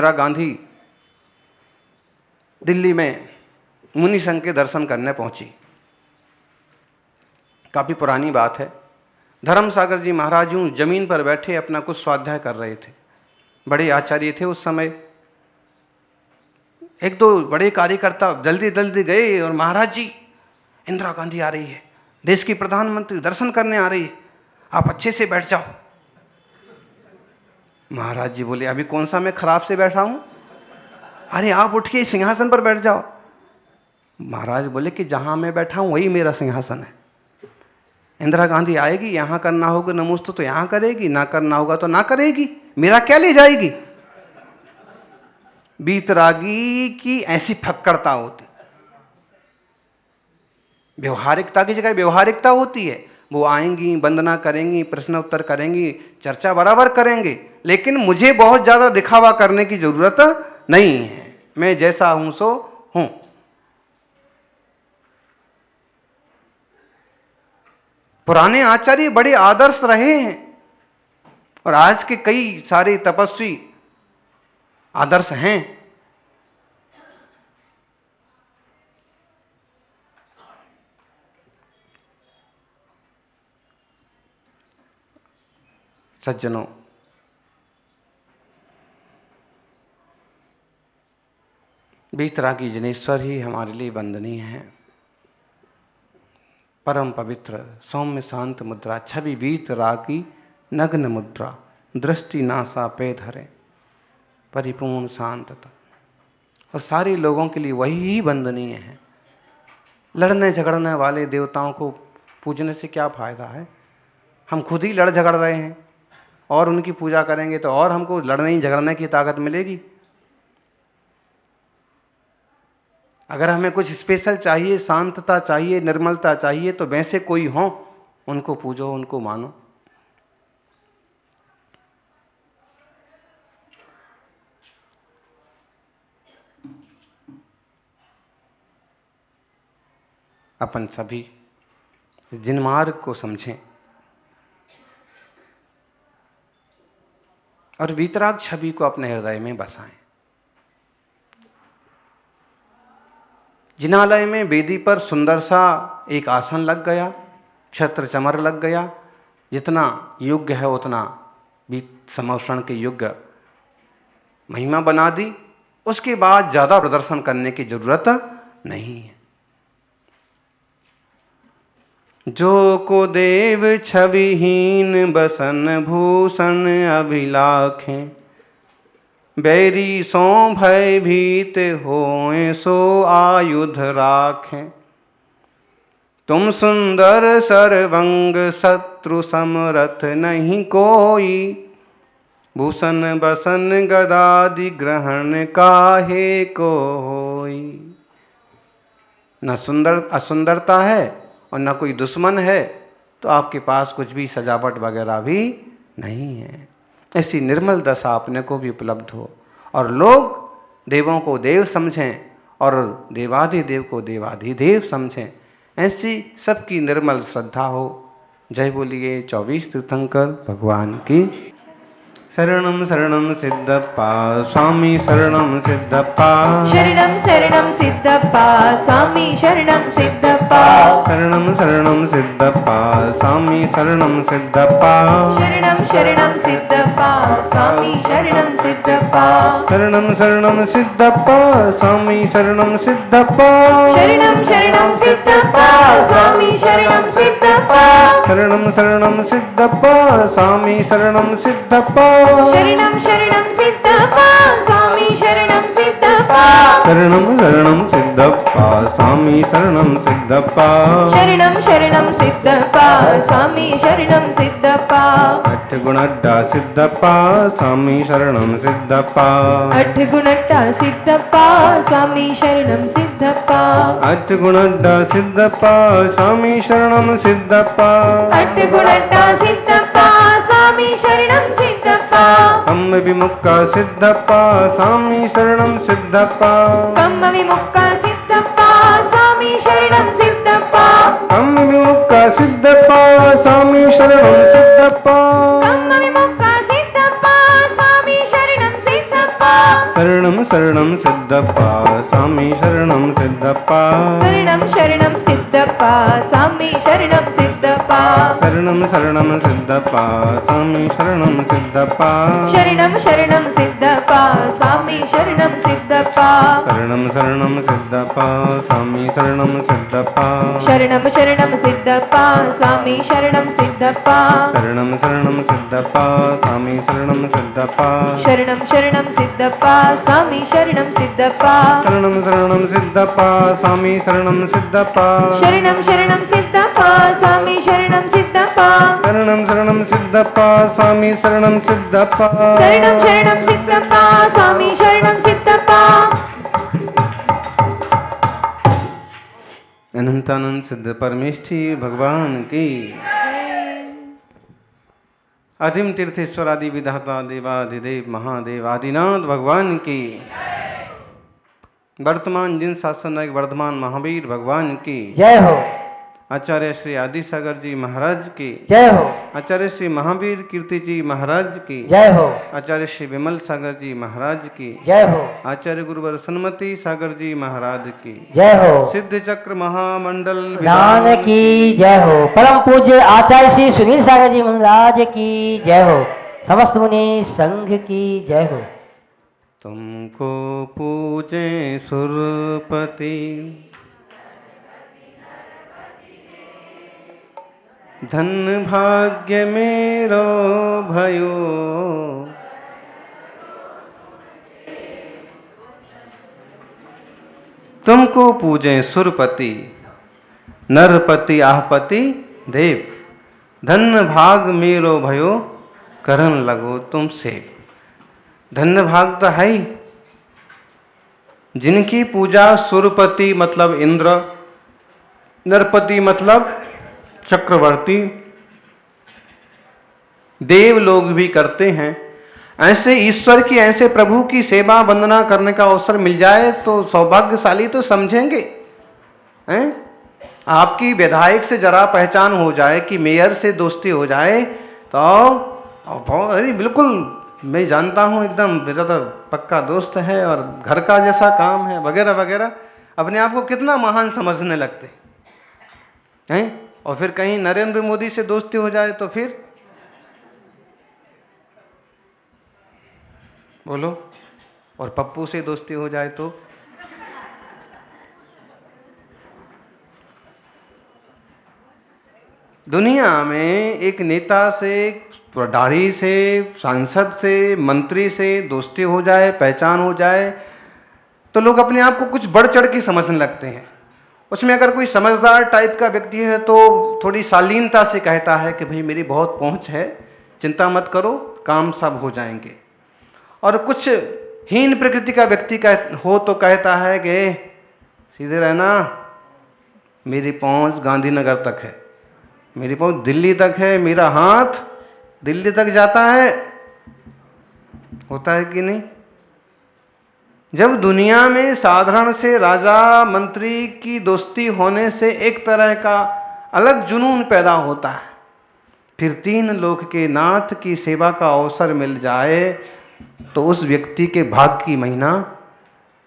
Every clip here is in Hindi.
इंदिरा गांधी दिल्ली में मुनि संघ के दर्शन करने पहुंची। काफी पुरानी बात है। धर्मसागर जी महाराज यूं जमीन पर बैठे अपना कुछ स्वाध्याय कर रहे थे। बड़े आचार्य थे उस समय। एक दो बड़े कार्यकर्ता जल्दी जल्दी गए और महाराज जी, इंदिरा गांधी आ रही है, देश की प्रधानमंत्री दर्शन करने आ रही है, आप अच्छे से बैठ जाओ। महाराज जी बोले, अभी कौन सा मैं खराब से बैठा हूं? अरे आप उठ के सिंहासन पर बैठ जाओ। महाराज बोले कि जहां मैं बैठा हूं वही मेरा सिंहासन है। इंदिरा गांधी आएगी, यहां करना होगा नमोस्तु तो यहां करेगी, ना करना होगा तो ना करेगी, मेरा क्या ले जाएगी? वीतरागी की ऐसी फक्कड़ता होती। व्यवहारिकता की जगह व्यवहारिकता होती है। वो आएंगी, वंदना करेंगी, प्रश्न उत्तर करेंगी, चर्चा बराबर करेंगे, लेकिन मुझे बहुत ज्यादा दिखावा करने की जरूरत नहीं है। मैं जैसा हूं सो हूं। पुराने आचार्य बड़े आदर्श रहे हैं और आज के कई सारे तपस्वी आदर्श हैं। सज्जनों, वीतरागी जिनेश्वर ही हमारे लिए वंदनीय है। परम पवित्र सौम्य शांत मुद्रा, छवि वीतरागी नग्न मुद्रा, दृष्टि नासा पे धरे, परिपूर्ण शांतता। और सारे लोगों के लिए वही ही वंदनीय है। लड़ने झगड़ने वाले देवताओं को पूजने से क्या फायदा है? हम खुद ही लड़ झगड़ रहे हैं और उनकी पूजा करेंगे तो और हमको लड़ने झगड़ने की ताकत मिलेगी। अगर हमें कुछ स्पेशल चाहिए, शांतता चाहिए, निर्मलता चाहिए, तो वैसे कोई हो, उनको पूजो, उनको मानो। अपन सभी जिन मार्ग को समझें और वीतराग छवि को अपने हृदय में बसाएं। जिनालय में वेदी पर सुंदर सा एक आसन लग गया, छत्र चमर लग गया, जितना योग्य है उतना भी समौषण के योग्य महिमा बना दी। उसके बाद ज्यादा प्रदर्शन करने की जरूरत नहीं है। जो को देव छविहीन बसन भूषण अभिलाखें, बैरी सो भय भीत होए सो आयुध राखें। तुम सुंदर सर्वंग शत्रु समरथ नहीं कोई, भूषण बसन गदादि ग्रहण काहे को होई। न सुंदर असुंदरता है और न कोई दुश्मन है, तो आपके पास कुछ भी सजावट वगैरह भी नहीं है। ऐसी निर्मल दशा अपने को भी उपलब्ध हो और लोग देवों को देव समझें और देवाधिदेव को देवाधिदेव समझें। ऐसी सबकी निर्मल श्रद्धा हो। जय बोलिए 24 तीर्थंकर भगवान की। शरणम शरणम सिद्धप्पा स्वामी शरणम सिद्धप्पा, शरणम शरणम सिद्धप्पा स्वामी शरणम सिद्धप्पा, शरणम शरणम सिद्धप्पा स्वामी शरणम सिद्धप्पा, शरणम शरणम सिद्धप्पा स्वामी शरणम सिद्धप्पा, शरणम शरणम सिद्धप्पा स्वामी शरणम सिद्धप्पा, शरणम शरणम सिद्धप्पा स्वामी शरणम सिद्धप्पा, शरणम शरणम सिद्धप्पा स्वामी शरणम सिद्धप्पा, शरणम शरणम सिद्धप्पा स्वामी शरणम सिद्धप्पा, शरणम शरणम सिद्धप्पा स्वामी शरणम सिद्धप्पा, शरणम शरणम सिद्धप्पा स्वामी शरणम सिद्धप्पा, अठ गुणड्डा सिद्धप्पा स्वामी शरणम सिद्धप्पा, अठ गुणट्टा सिद्धप्पा स्वामी शरणम सिद्धप्पा, अठ गुणड्डा सिद्धप्पा स्वामी शरणम सिद्धप्पा, अठ गुणट्टा सिद्धप्पा स्वामी शरणम सिद्धप्पा, कम्म विमुक्का सिद्धप्पा स्वामी शरणम सिद्धप्पा, कम्म विमुक्ता सिद्धप्पा स्वामी शरणम सिद्धप्पा, कम्म विमुक्का सिद्धप्पा स्वामी शरणम सिद्धप्पा, कम्म विमुक्ता सिद्धप्पा स्वामी शरणम सिद्धप्पा, सिद्धप्पा स्वामी शरणं सिद्धप्पा शरणं शरणं सिद्धप्पा स्वामी शरणं सिद्धप्पा शरणं शरणं सिद्धप्पा स्वामी शरणं सिद्धप्पा शरणं शरणं सिद्धप्पा स्वामी शरणं सिद्धप्पा शरणं शरणं सिद्धप्पा स्वामी शरणं सिद्धप्पा शरणं शरणं सिद्धप्पा स्वामी शरणं सिद्धप्पा शरणं शरणं सिद्धप्पा स्वामी शरणं सिद्धप्पा शरणं शरणं सिद्धप्पा स्वामी शरणं सिद्धप्पा शरणं शरणं सिद्धप्पा स्वामी शरणं सिद्धप्पा शरणं शरणं सिद्धप्पा स्वामी शरणं सिद्धप्पा शरणं शरणं सिद्धप्पा स्वामी शरणं सिद्धप्पा शरणं शरणं सिद्धप्पा स्वामी शरणं सिद्धप्पा अनंतानंद सिद्ध परमेष्ठी भगवान की आदिम तीर्थेश्वर आदि विधाता देवाधिदेव महादेव आदिनाथ भगवान की वर्तमान जिन शासन नायक वर्धमान महावीर भगवान की जय हो। आचार्य श्री आदि सागर जी महाराज की जय हो। आचार्य श्री महावीर कीर्ति जी महाराज की जय हो। आचार्य श्री विमल सागर जी महाराज की जय हो। आचार्य गुरुवर सन्मति सागर जी महाराज की जय हो। सिद्ध चक्र महामंडल विधान की जय हो। परम पूज्य आचार्य श्री सुनील सागर जी महाराज की जय हो। समस्त मुनि संघ की जय हो। तुमको पूजे सुरपति धन भाग्य मेरो भयो तुमको पूजे सुरपति नरपति आहपति देव धन भाग मेरो भयो करन लगो तुमसे। धन्य भाग तो है ही जिनकी पूजा सुरपति मतलब इंद्र, नरपति मतलब चक्रवर्ती, देव लोग भी करते हैं। ऐसे ईश्वर की, ऐसे प्रभु की सेवा वंदना करने का अवसर मिल जाए तो सौभाग्यशाली तो समझेंगे हैं? आपकी विधायक से जरा पहचान हो जाए कि मेयर से दोस्ती हो जाए तो अरे बिल्कुल मैं जानता हूँ, एकदम मेरा तो पक्का दोस्त है और घर का जैसा काम है वगैरह वगैरह, अपने आप को कितना महान समझने लगते हैं। और फिर कहीं नरेंद्र मोदी से दोस्ती हो जाए तो फिर बोलो, और पप्पू से दोस्ती हो जाए तो दुनिया में एक नेता से, प्रधारी से, सांसद से, मंत्री से दोस्ती हो जाए, पहचान हो जाए तो लोग अपने आप को कुछ बढ़ चढ़ के समझने लगते हैं। उसमें अगर कोई समझदार टाइप का व्यक्ति है तो थोड़ी शालीनता से कहता है कि भाई मेरी बहुत पहुंच है, चिंता मत करो, काम सब हो जाएंगे। और कुछ हीन प्रकृति का व्यक्ति हो तो कहता है कि सीधे रहना, मेरी पहुंच गांधीनगर तक है, मेरी पहुंच दिल्ली तक है, मेरा हाथ दिल्ली तक जाता है। होता है कि नहीं? जब दुनिया में साधारण से राजा मंत्री की दोस्ती होने से एक तरह का अलग जुनून पैदा होता है, फिर 3 लोक के नाथ की सेवा का अवसर मिल जाए तो उस व्यक्ति के भाग की महिमा,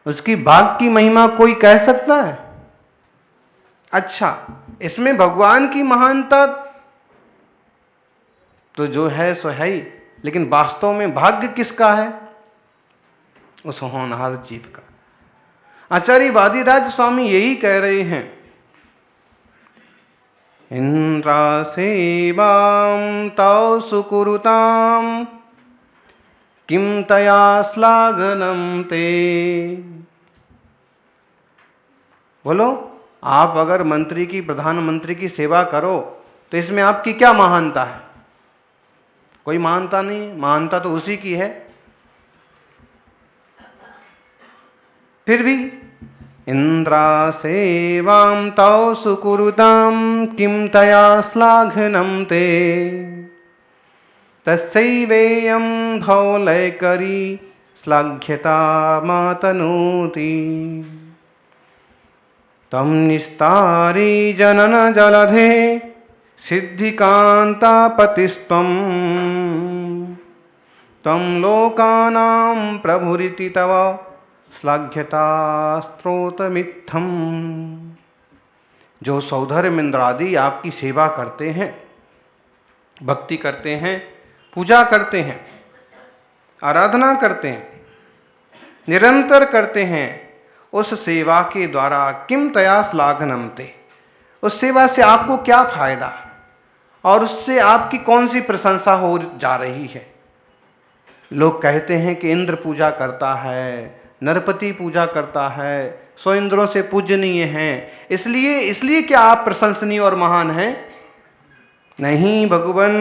उसकी भाग की महिमा कोई कह सकता है? अच्छा, इसमें भगवान की महानता तो जो है सो है ही, लेकिन वास्तव में भाग्य किसका है? उस होनहार जीव का। आचार्य वादिराज स्वामी यही कह रहे हैं, इंद्रा सेवां तौ सुकुरुतां किम तया श्लाघनं ते। बोलो, आप अगर मंत्री की, प्रधानमंत्री की सेवा करो तो इसमें आपकी क्या महानता है? कोई महानता नहीं, महानता तो उसी की है। फिर भी इंद्रा सेवां तौ सुकुरुतां किम तया श्लाघनं ते तस्यैवेयं धौलैकरी श्लाघ्यता मातनोति। तम निस्तारी जनन जलधे सिद्धिकान्तापतिस्त्वं तं लोकानां प्रभुरिति तव श्लाघ्यता स्त्रोतमित्थम। जो सौधर्म इंद्रादि आपकी सेवा करते हैं, भक्ति करते हैं, पूजा करते हैं, आराधना करते हैं, निरंतर करते हैं, उस सेवा के द्वारा किम तया श्लाघनमते, उस सेवा से आपको क्या फायदा और उससे आपकी कौन सी प्रशंसा हो जा रही है। लोग कहते हैं कि इंद्र पूजा करता है, नरपति पूजा करता है, 100 इंद्रों से पूजनीय हैं, इसलिए क्या आप प्रशंसनीय और महान हैं? नहीं भगवान,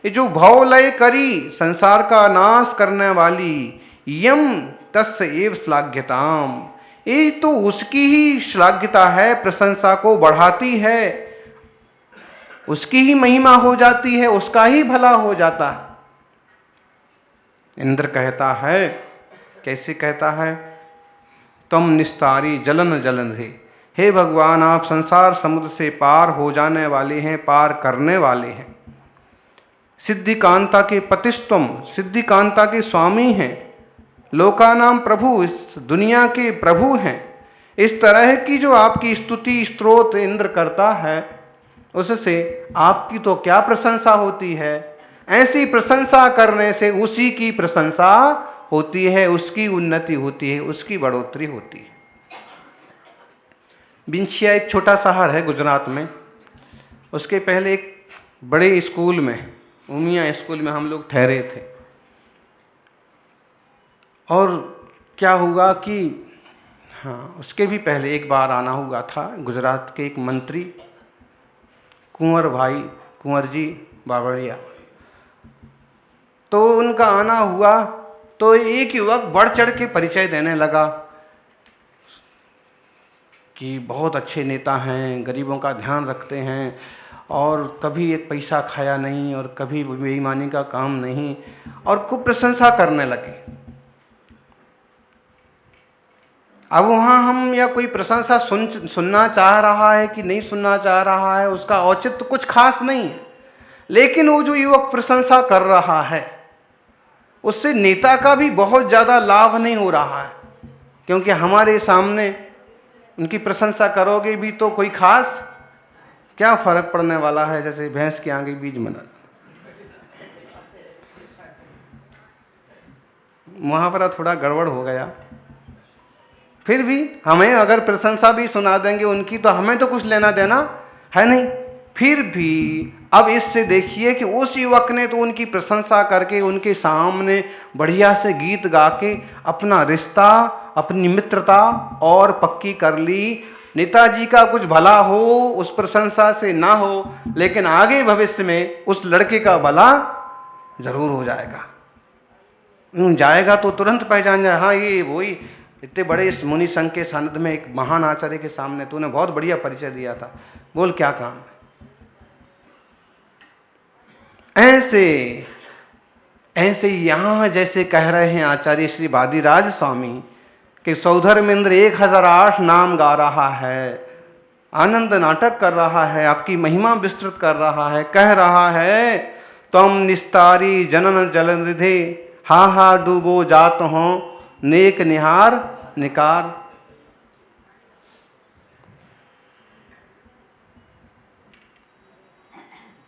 ये जो भवलय करी संसार का नाश करने वाली यम तस्य एव श्लाघ्यताम, ये तो उसकी ही श्लाघ्यता है, प्रशंसा को बढ़ाती है, उसकी ही महिमा हो जाती है, उसका ही भला हो जाता है। इंद्र कहता है, कैसे कहता है, तम निस्तारी जलन जलन रे, हे भगवान आप संसार समुद्र से पार हो जाने वाले हैं, पार करने वाले हैं। सिद्धि कांता के पतिस्तम, सिद्धि कांता के स्वामी हैं, लोकानाम प्रभु, इस दुनिया के प्रभु हैं। इस तरह की जो आपकी स्तुति स्तोत्र इंद्र करता है, उससे आपकी तो क्या प्रशंसा होती है। ऐसी प्रशंसा करने से उसी की प्रशंसा होती है, उसकी उन्नति होती है, उसकी बढ़ोतरी होती है। विंछिया एक छोटा शहर है गुजरात में, उसके पहले एक बड़े स्कूल में, उमिया स्कूल में हम लोग ठहरे थे। और क्या हुआ कि हाँ, उसके भी पहले एक बार आना हुआ था गुजरात के एक मंत्री कुंवर जी बाबरिया, तो उनका आना हुआ। तो एक युवक बढ़ चढ़ के परिचय देने लगा कि बहुत अच्छे नेता हैं, गरीबों का ध्यान रखते हैं और कभी एक पैसा खाया नहीं और कभी बेईमानी का काम नहीं, और खूब प्रशंसा करने लगे। अब वहाँ हम या कोई प्रशंसा सुनना चाह रहा है कि नहीं सुनना चाह रहा है, उसका औचित्य कुछ खास नहीं है, लेकिन वो जो युवक प्रशंसा कर रहा है उससे नेता का भी बहुत ज़्यादा लाभ नहीं हो रहा है, क्योंकि हमारे सामने उनकी प्रशंसा करोगे भी तो कोई खास क्या फर्क पड़ने वाला है, जैसे भैंस के आगे बीज मना। वहाँ पर थोड़ा गड़बड़ हो गया। फिर भी हमें अगर प्रशंसा भी सुना देंगे उनकी, तो हमें तो कुछ लेना देना है नहीं। फिर भी अब इससे देखिए कि उस युवक ने तो उनकी प्रशंसा करके उनके सामने बढ़िया से गीत गा के अपना रिश्ता, अपनी मित्रता और पक्की कर ली। नेताजी का कुछ भला हो उस प्रशंसा से ना हो, लेकिन आगे भविष्य में उस लड़के का भला जरूर हो जाएगा। जाएगा तो तुरंत पहचान जाए, हाँ ये वही इतने बड़े इस मुनि संघ के सानिध्य में एक महान आचार्य के सामने तूने बहुत बढ़िया परिचय दिया था, बोल क्या काम है। ऐसे यहां जैसे कह रहे हैं आचार्य श्री वादिराज स्वामी कि सौधर्म इंद्र 1008 नाम गा रहा है, आनंद नाटक कर रहा है, आपकी महिमा विस्तृत कर रहा है, कह रहा है तम निस्तारी जनन जलनिधे, हा हा डूबो जात हो नेक निहार निकार।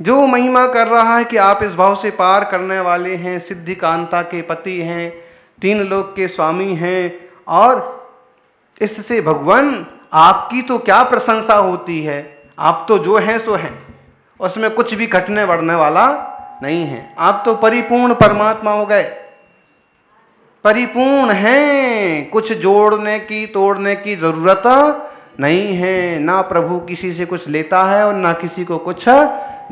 जो महिमा कर रहा है कि आप इस भाव से पार करने वाले हैं, सिद्धि कांता के पति हैं, 3 लोक के स्वामी हैं, और इससे भगवान आपकी तो क्या प्रशंसा होती है। आप तो जो हैं सो हैं, उसमें कुछ भी घटने बढ़ने वाला नहीं है। आप तो परिपूर्ण परमात्मा हो गए, परिपूर्ण हैं, कुछ जोड़ने की तोड़ने की जरूरत नहीं है। ना प्रभु किसी से कुछ लेता है और ना किसी को कुछ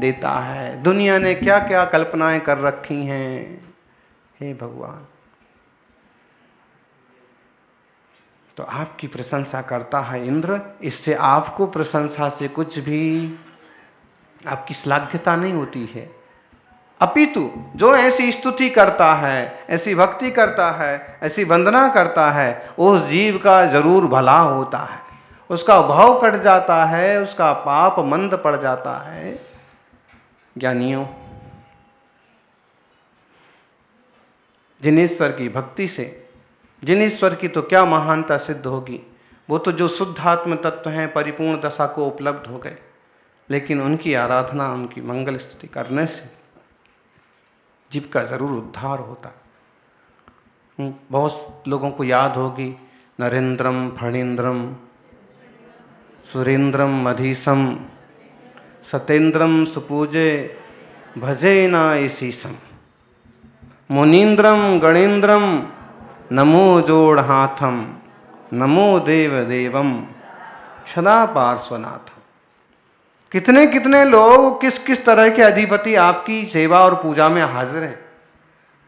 देता है। दुनिया ने क्या क्या कल्पनाएं कर रखी हैं, हे भगवान। तो आपकी प्रशंसा करता है इंद्र, इससे आपको प्रशंसा से कुछ भी आपकी श्लाघ्यता नहीं होती है, अपितु जो ऐसी स्तुति करता है, ऐसी भक्ति करता है, ऐसी वंदना करता है, उस जीव का जरूर भला होता है, उसका भाव कट जाता है, उसका पाप मंद पड़ जाता है। ज्ञानियों, जिनेश्वर की भक्ति से जिन ईश्वर की तो क्या महानता सिद्ध होगी, वो तो जो शुद्ध आत्म तत्व हैं परिपूर्ण दशा को उपलब्ध हो गए, लेकिन उनकी आराधना, उनकी मंगल स्तुति करने से जीव का जरूर उद्धार होता। बहुत लोगों को याद होगी नरेंद्रम फणींद्रम सुरेंद्रम मधीसम सतेंद्रम सुपूजे भजे नायसीसम मुनीन्द्रम गणेन्द्रम नमो जोड़ हाथम नमो देव देवम सदा पार्श्वनाथम। कितने कितने लोग, किस किस तरह के अधिपति आपकी सेवा और पूजा में हाजिर हैं।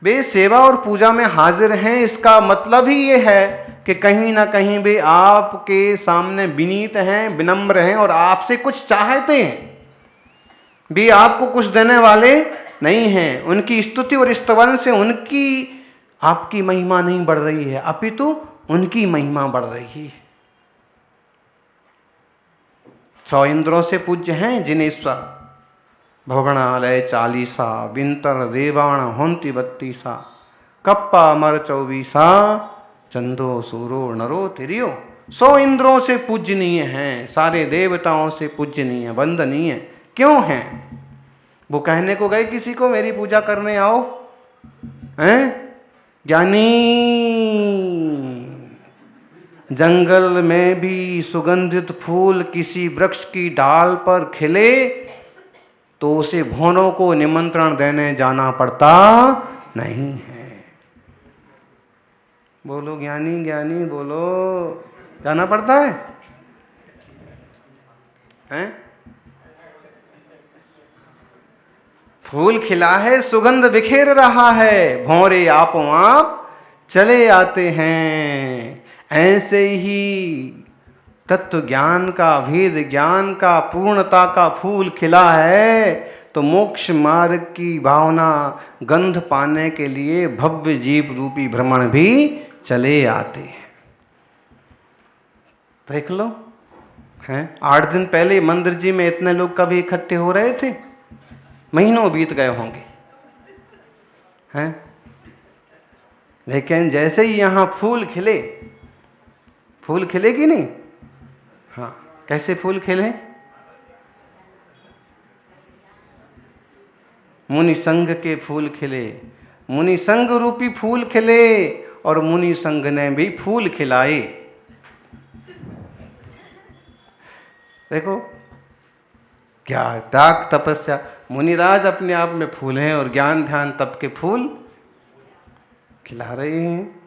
वे सेवा और पूजा में हाजिर हैं, इसका मतलब ही ये है कि कहीं ना कहीं वे आपके सामने विनीत हैं, विनम्र हैं और आपसे कुछ चाहते हैं। वे आपको कुछ देने वाले नहीं हैं। उनकी स्तुति और स्तवन से उनकी आपकी महिमा नहीं बढ़ रही है, अपितु उनकी महिमा बढ़ रही है। 100 इंद्रों से पूज्य हैं जिनेश्वर, भवगणालय 40 विंतर देवाण होंति 32 कप्पा अमर 24 चंदो सूरो नरो तिरियो। 100 इंद्रों से पूजनीय हैं, सारे देवताओं से पूजनीय वंदनीय क्यों हैं? वो कहने को गए किसी को मेरी पूजा करने आओ, हैं? ज्ञानी जंगल में भी सुगंधित फूल किसी वृक्ष की डाल पर खिले तो उसे भौरों को निमंत्रण देने जाना पड़ता नहीं है। बोलो ज्ञानी ज्ञानी बोलो, जाना पड़ता है, हैं? फूल खिला है, सुगंध बिखेर रहा है, भौरे आपो आप चले आते हैं। ऐसे ही तत्व ज्ञान का, भेद ज्ञान का, पूर्णता का फूल खिला है तो मोक्ष मार्ग की भावना गंध पाने के लिए भव्य जीव रूपी भ्रमण भी चले आते हैं। देख लो, हैं? 8 दिन पहले मंदिर जी में इतने लोग कभी इकट्ठे हो रहे थे? महीनों बीत गए होंगे, हैं? लेकिन जैसे ही यहां फूल खिले, फूल खिले कि नहीं? हाँ, कैसे फूल खिले? मुनि संघ के फूल खिले, मुनि संघ रूपी फूल खिले और मुनि संघ ने भी फूल खिलाए। देखो क्या त्याग तपस्या, मुनिराज अपने आप में फूल हैं और ज्ञान ध्यान तप के फूल खिला रहे हैं।